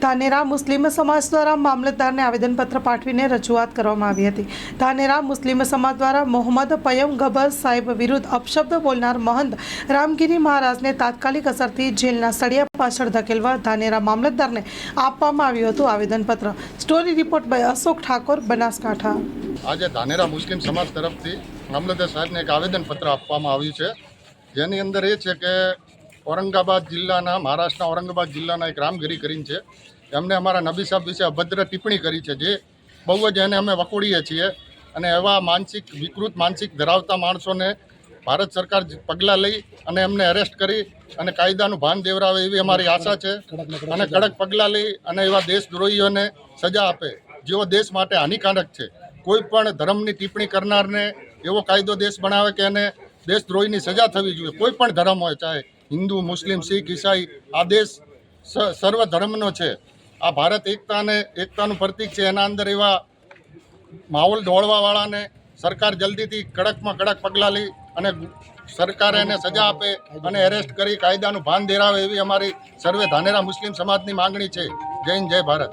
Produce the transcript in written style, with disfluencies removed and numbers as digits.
ધાનેરા મુસ્લિમ સમાજ દ્વારા મામલતદારને આવેદનપત્ર પાઠવીને રજૂઆત કરવામાં આવી હતી। ધાનેરા મુસ્લિમ સમાજ દ્વારા મોહમ્મદ પયગંબર સાહેબ વિરુદ્ધ અપશબ્દ બોલનાર મહંત રામગીરી મહારાજને તાત્કાલિક અસરથી જેલના સળિયા પાછળ ધકેલવા ધાનેરા મામલતદારને આપવામાં આવ્યું હતું આવેદનપત્ર। Story report by Ashok Thakor, Banaskantha. આજે ધાનેરા મુસ્લિમ સમાજ તરફથી મામલતદાર સાહેબને એક આવેદનપત્ર આપવામાં આવ્યું છે, જેની અંદર એ છે કે ઔરંગાબાદ જિલ્લાના મહારાષ્ટ્રના ઔરંગાબાદ જિલ્લાના એક રામગીરી કરીને છે, એમને અમારા નબી સાહેબ વિશે અભદ્ર ટિપ્પણી કરી છે, જે બહુ જ એને અમે વખોડીએ છીએ। અને એવા વિકૃત માનસિક ધરાવતા માણસોને ભારત સરકાર પગલાં લઈ અને એમને એરેસ્ટ કરી અને કાયદાનું ભાન દેવરાવે એવી અમારી આશા છે અને કડક પગલાં લઈ અને એવા દેશદ્રોહીઓને સજા આપે, જેઓ દેશ માટે હાનિકારક છે। કોઈ પણ ધર્મની ટિપ્પણી કરનારને એવો કાયદો દેશ બનાવે કે એને દેશદ્રોહીની સજા થવી જોઈએ। કોઈ પણ ધર્મ હોય, ચાહે હિન્દુ, મુસ્લિમ, શીખ, ઈસાઈ, આ દેશ સર્વ ધર્મનો છે। આ ભારત એકતાનું પ્રતીક છે। એના અંદર એવા માહોલ ઢોળવાવાળાને સરકાર જલ્દીથી કડકમાં કડક પગલાં લઈ અને સરકાર એને સજા આપે અને એરેસ્ટ કરી કાયદાનું ભાન દેરાવે એવી અમારી સર્વે ધાનેરા મુસ્લિમ સમાજની માંગણી છે। જય હિન્દ, જય ભારત।